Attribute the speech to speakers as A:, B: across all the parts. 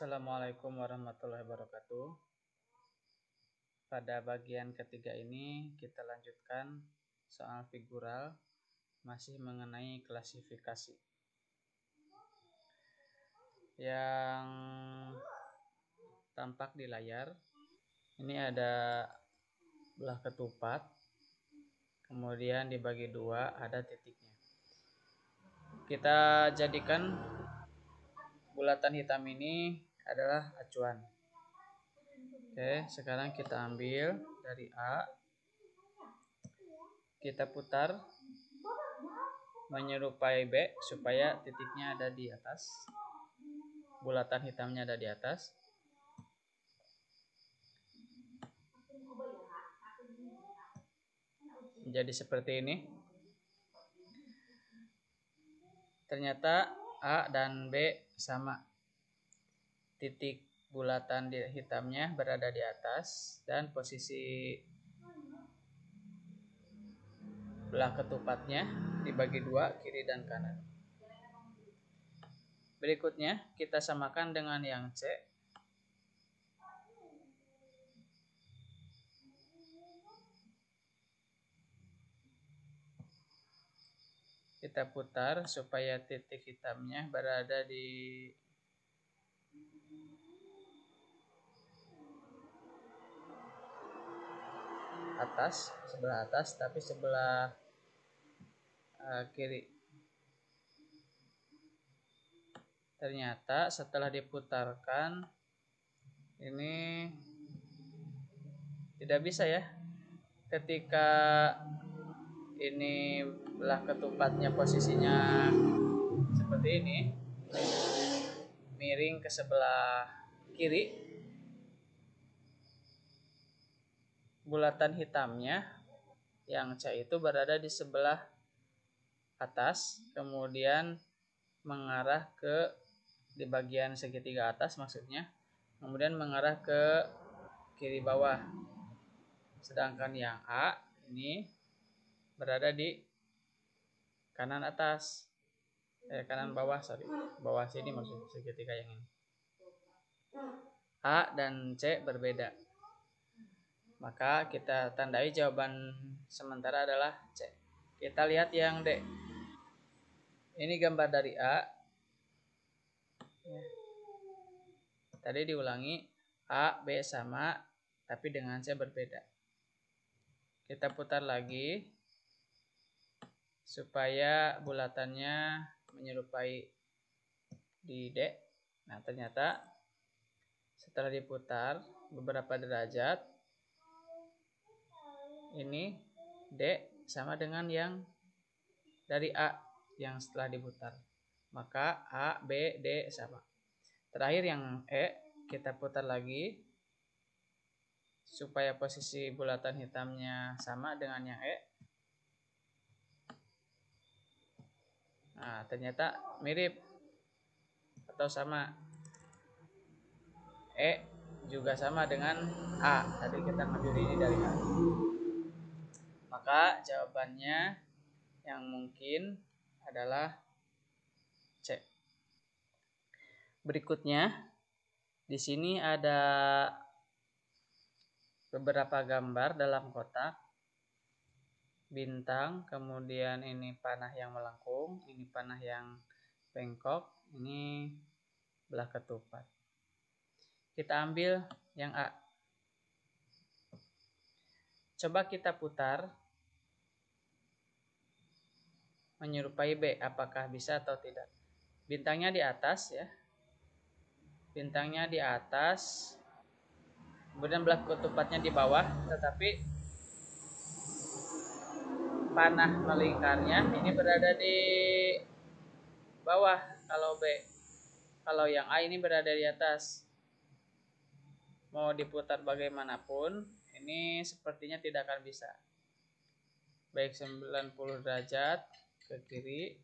A: Assalamualaikum warahmatullahi wabarakatuh. Pada bagian ketiga ini kita lanjutkan soal figural, masih mengenai klasifikasi. Yang tampak di layar ini ada belah ketupat, kemudian dibagi dua ada titiknya. Kita jadikan bulatan hitam ini adalah acuan. Oke, sekarang kita ambil dari A, kita putar menyerupai B supaya titiknya ada di atas, bulatan hitamnya ada di atas. Jadi seperti ini. Ternyata A dan B sama. Titik bulatan hitamnya berada di atas dan posisi belah ketupatnya dibagi dua, kiri dan kanan. Berikutnya kita samakan dengan yang C. Kita putar supaya titik hitamnya berada di atas, sebelah atas, tapi sebelah kiri. Ternyata setelah diputarkan ini tidak bisa ya. Ketika ini belah ketupatnya posisinya seperti ini, miring ke sebelah kiri, bulatan hitamnya yang C itu berada di sebelah atas, kemudian mengarah ke di bagian segitiga atas maksudnya, kemudian mengarah ke kiri bawah. Sedangkan yang A ini berada di kanan atas, kanan bawah, bawah sini maksudnya, segitiga yang ini. A dan C berbeda. Maka kita tandai jawaban sementara adalah C. Kita lihat yang D. Ini gambar dari A. Tadi diulangi, A, B sama, tapi dengan C berbeda. Kita putar lagi supaya bulatannya menyerupai di D. Nah, ternyata setelah diputar beberapa derajat, ini D sama dengan yang dari A yang setelah diputar. Maka A, B, D sama. Terakhir yang E, kita putar lagi supaya posisi bulatan hitamnya sama dengan yang E. Nah, ternyata mirip atau sama. E juga sama dengan A. Tadi kita ngambil ini dari A. Maka jawabannya yang mungkin adalah C. Berikutnya, di sini ada beberapa gambar dalam kotak. Bintang, kemudian ini panah yang melengkung, ini panah yang bengkok, ini belah ketupat. Kita ambil yang A. Coba kita putar menyerupai B, apakah bisa atau tidak. Bintangnya di atas ya. Bintangnya di atas. Kemudian belah ketupatnya di bawah, tetapi panah melingkarnya ini berada di bawah kalau B. Kalau yang A ini berada di atas. Mau diputar bagaimanapun, ini sepertinya tidak akan bisa. Baik 90 derajat ke kiri,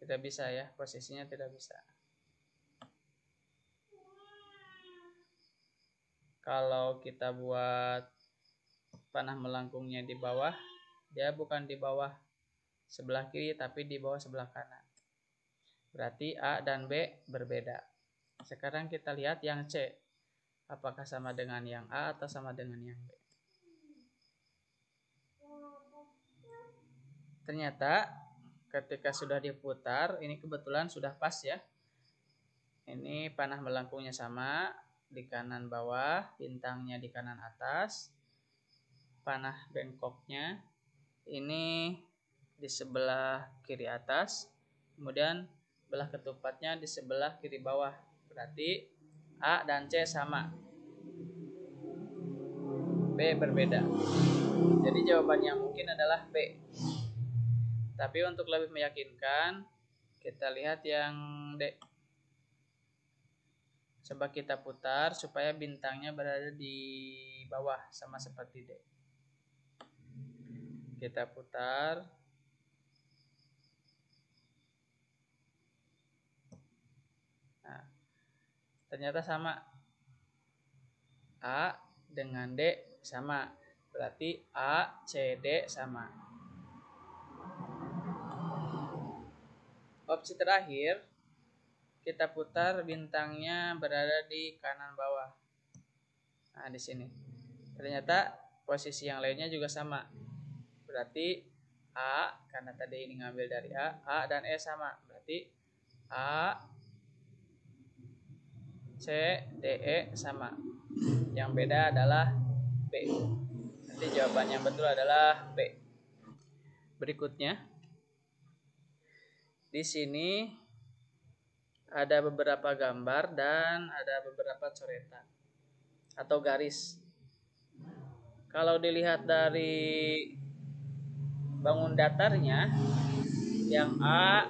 A: tidak bisa ya, posisinya tidak bisa. Kalau kita buat panah melengkungnya di bawah, dia bukan di bawah sebelah kiri tapi di bawah sebelah kanan. Berarti A dan B berbeda. Sekarang kita lihat yang C. Apakah sama dengan yang A atau sama dengan yang B? Ternyata ketika sudah diputar, ini kebetulan sudah pas ya. Ini panah melengkungnya sama, di kanan bawah, bintangnya di kanan atas. Panah bengkoknya ini di sebelah kiri atas, kemudian belah ketupatnya di sebelah kiri bawah. Berarti A dan C sama, B berbeda. Jadi jawaban yang mungkin adalah B. Tapi untuk lebih meyakinkan, kita lihat yang D. Coba kita putar supaya bintangnya berada di bawah, sama seperti D. Kita putar. Nah, ternyata sama. A dengan D sama. Berarti A, C, D sama. Opsi terakhir, kita putar bintangnya berada di kanan bawah. Nah, di sini. Ternyata posisi yang lainnya juga sama. Berarti A, karena tadi ini ngambil dari A dan E sama. Berarti A, C, D, E sama. Yang beda adalah B. Nanti jawaban yang betul adalah B. Berikutnya, di sini ada beberapa gambar dan ada beberapa coretan atau garis. Kalau dilihat dari bangun datarnya, yang A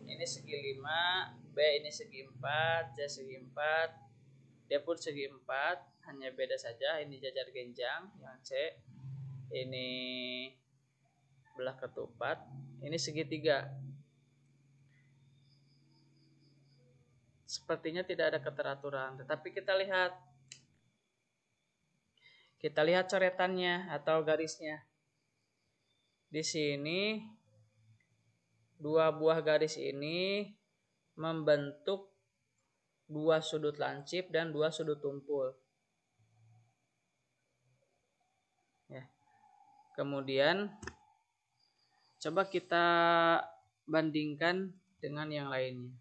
A: ini segi 5, B ini segi 4, C segi 4, D pun segi 4, hanya beda saja ini jajar genjang. Yang C ini belah ketupat, ini segitiga. Sepertinya tidak ada keteraturan, tetapi kita lihat coretannya atau garisnya. Di sini dua buah garis ini membentuk dua sudut lancip dan dua sudut tumpul. Ya. Kemudian coba kita bandingkan dengan yang lainnya.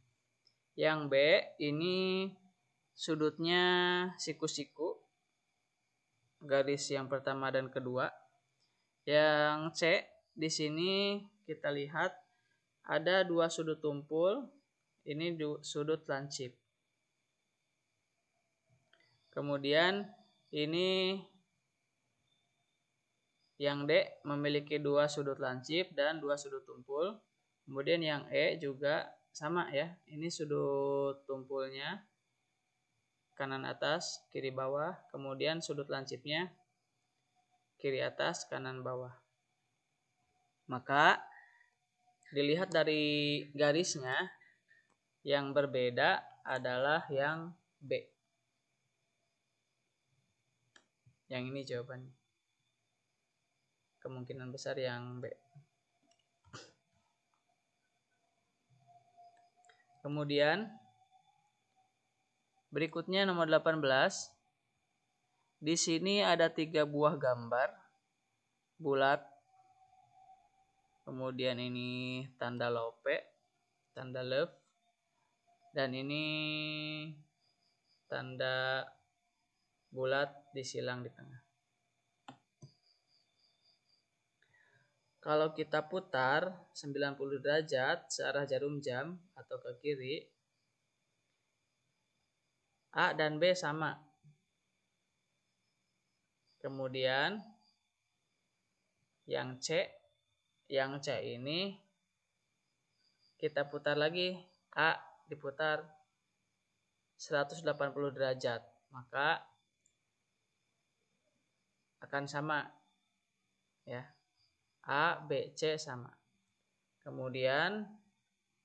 A: Yang B ini sudutnya siku-siku, garis yang pertama dan kedua. Yang C di sini kita lihat ada dua sudut tumpul, ini sudut lancip. Kemudian ini yang D memiliki dua sudut lancip dan dua sudut tumpul. Kemudian yang E juga sama ya, ini sudut tumpulnya kanan atas, kiri bawah, kemudian sudut lancipnya kiri atas, kanan bawah. Maka dilihat dari garisnya, yang berbeda adalah yang B. Yang ini jawabannya. Kemungkinan besar yang B. Kemudian berikutnya nomor 18. Di sini ada 3 buah gambar bulat. Kemudian ini tanda lope, tanda love, dan ini tanda bulat disilang di tengah. Kalau kita putar 90 derajat searah jarum jam atau ke kiri, A dan B sama. Kemudian yang C ini kita putar lagi, A diputar 180 derajat, maka akan sama ya. A, B, C sama. Kemudian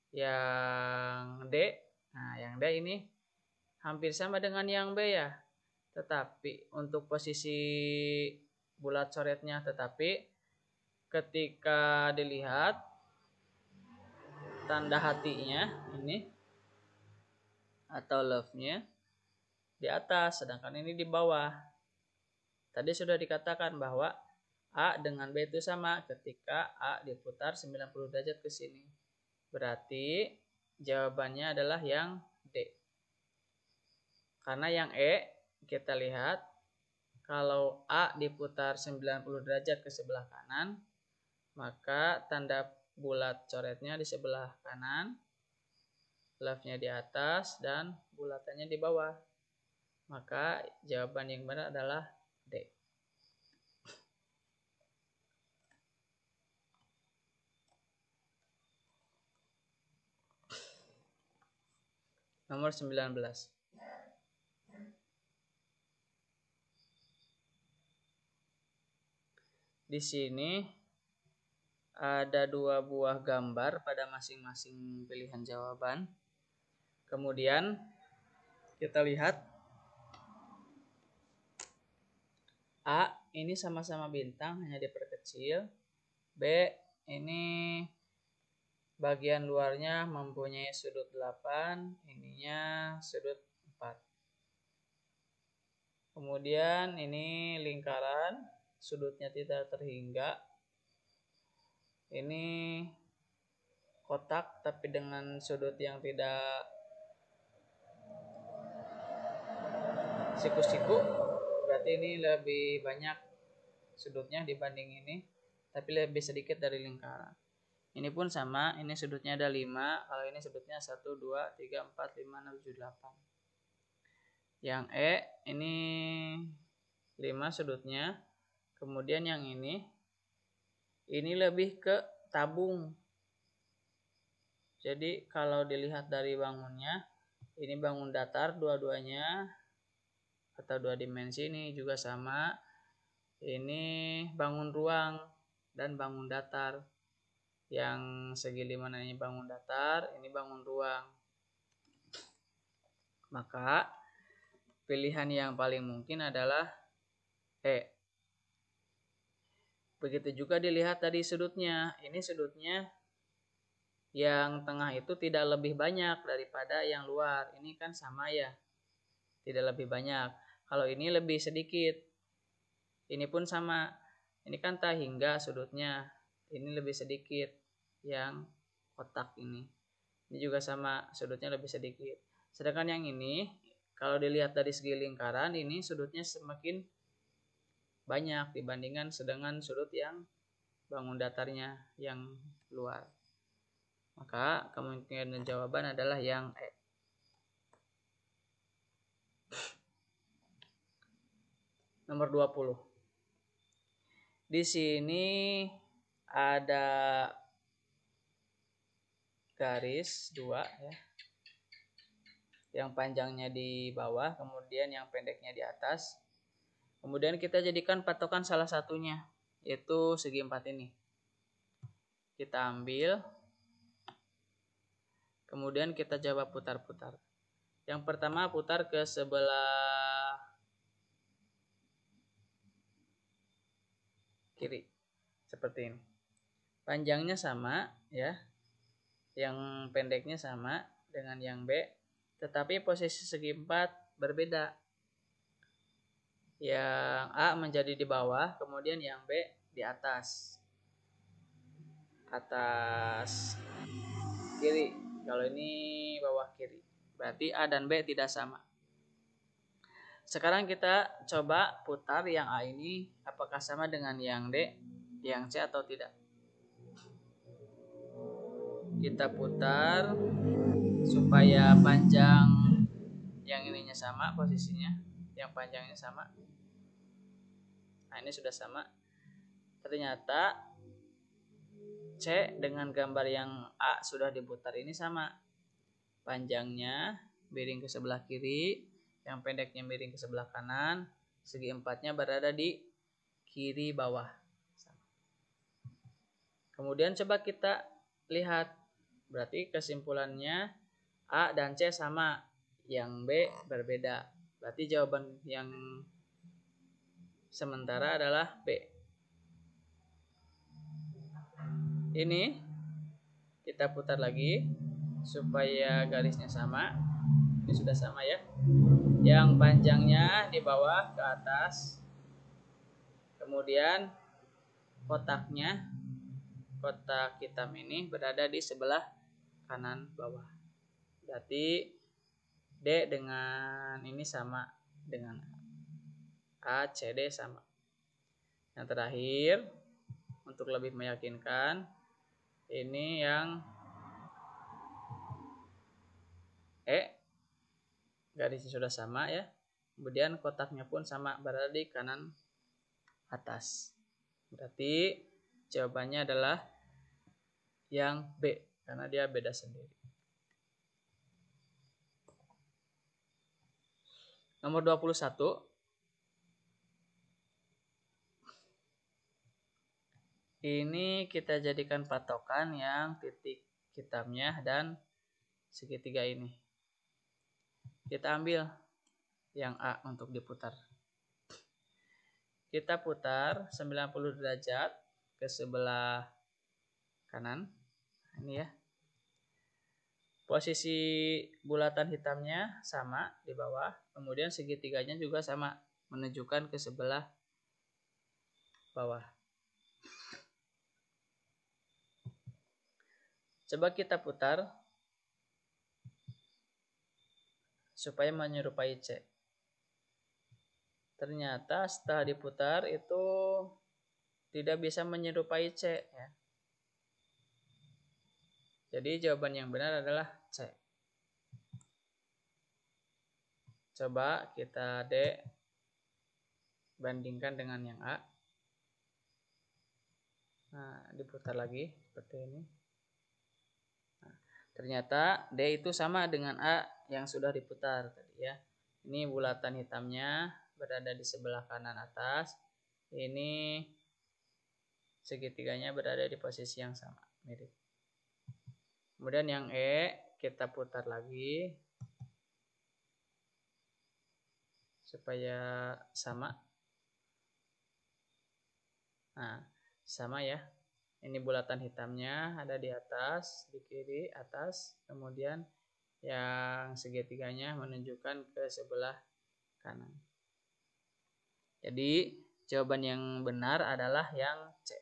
A: yang D, nah yang D ini hampir sama dengan yang B ya. Tetapi untuk posisi bulat coretnya, tetapi ketika dilihat tanda hatinya ini atau love-nya di atas, sedangkan ini di bawah. Tadi sudah dikatakan bahwa A dengan B itu sama ketika A diputar 90 derajat ke sini. Berarti jawabannya adalah yang D. Karena yang E kita lihat kalau A diputar 90 derajat ke sebelah kanan, maka tanda bulat coretnya di sebelah kanan, love-nya di atas, dan bulatannya di bawah. Maka jawaban yang benar adalah D. Nomor 19. Di sini ada 2 buah gambar pada masing-masing pilihan jawaban. Kemudian kita lihat A ini sama-sama bintang, hanya diperkecil. B ini bagian luarnya mempunyai sudut 8, ininya sudut 4. Kemudian ini lingkaran, sudutnya tidak terhingga. Ini kotak tapi dengan sudut yang tidak siku-siku. Berarti ini lebih banyak sudutnya dibanding ini, tapi lebih sedikit dari lingkaran. Ini pun sama, ini sudutnya ada 5, kalau ini sudutnya 1, 2, 3, 4, 5, 6, 7, 8. Yang E ini 5 sudutnya. Kemudian yang ini lebih ke tabung. Jadi kalau dilihat dari bangunnya, ini bangun datar dua-duanya atau 2 dimensi, ini juga sama. Ini bangun ruang dan bangun datar. Yang segi 5 ini bangun datar, ini bangun ruang. Maka pilihan yang paling mungkin adalah E. Begitu juga dilihat dari sudutnya. Ini sudutnya yang tengah itu tidak lebih banyak daripada yang luar. Ini kan sama ya, tidak lebih banyak. Kalau ini lebih sedikit. Ini pun sama. Ini kan tak hingga sudutnya. Ini lebih sedikit yang kotak ini. Ini juga sama, sudutnya lebih sedikit. Sedangkan yang ini, kalau dilihat dari segi lingkaran, ini sudutnya semakin banyak dibandingkan sedangkan sudut yang bangun datarnya yang luar. Maka kemungkinan jawaban adalah yang E. Nomor 20. Di sini ada garis 2 ya. Yang panjangnya di bawah, kemudian yang pendeknya di atas. Kemudian kita jadikan patokan salah satunya, yaitu segi 4 ini. Kita ambil, kemudian kita coba putar-putar. Yang pertama putar ke sebelah kiri, seperti ini. Panjangnya sama ya, yang pendeknya sama dengan yang B, tetapi posisi segi 4 berbeda. Yang A menjadi di bawah, kemudian yang B di atas kiri. Kalau ini bawah kiri, berarti A dan B tidak sama. Sekarang kita coba putar yang A ini, apakah sama dengan yang D, yang C atau tidak. Kita putar supaya panjang yang ininya sama posisinya, yang panjangnya sama. Nah, ini sudah sama. Ternyata C dengan gambar yang A sudah diputar ini sama. Panjangnya miring ke sebelah kiri, yang pendeknya miring ke sebelah kanan, segi 4-nya berada di kiri bawah. Kemudian coba kita lihat, berarti kesimpulannya A dan C sama, yang B berbeda. Berarti jawaban yang sementara adalah B. Ini kita putar lagi supaya garisnya sama. Ini sudah sama ya. Yang panjangnya di bawah ke atas. Kemudian kotak hitam ini berada di sebelah kanan bawah. Berarti D dengan ini sama dengan A, C, D sama. Yang terakhir, untuk lebih meyakinkan, ini yang E, garisnya sudah sama ya. Kemudian kotaknya pun sama, berada di kanan atas. Berarti jawabannya adalah yang B, karena dia beda sendiri. Nomor 21. Ini kita jadikan patokan yang titik hitamnya dan segitiga ini. Kita ambil yang A untuk diputar. Kita putar 90 derajat ke sebelah kanan. Ini ya. Posisi bulatan hitamnya sama di bawah. Kemudian segitiganya juga sama, menunjukkan ke sebelah bawah. Coba kita putar supaya menyerupai C. Ternyata setelah diputar itu tidak bisa menyerupai C ya. Jadi jawaban yang benar adalah C. Coba kita D bandingkan dengan yang A. Nah, diputar lagi seperti ini. Nah, ternyata D itu sama dengan A yang sudah diputar tadi ya. Ini bulatan hitamnya berada di sebelah kanan atas. Ini segitiganya berada di posisi yang sama, mirip. Kemudian yang E kita putar lagi supaya sama. Nah, sama ya. Ini bulatan hitamnya ada di atas, di kiri atas. Kemudian yang segitiganya menunjukkan ke sebelah kanan. Jadi jawaban yang benar adalah yang C.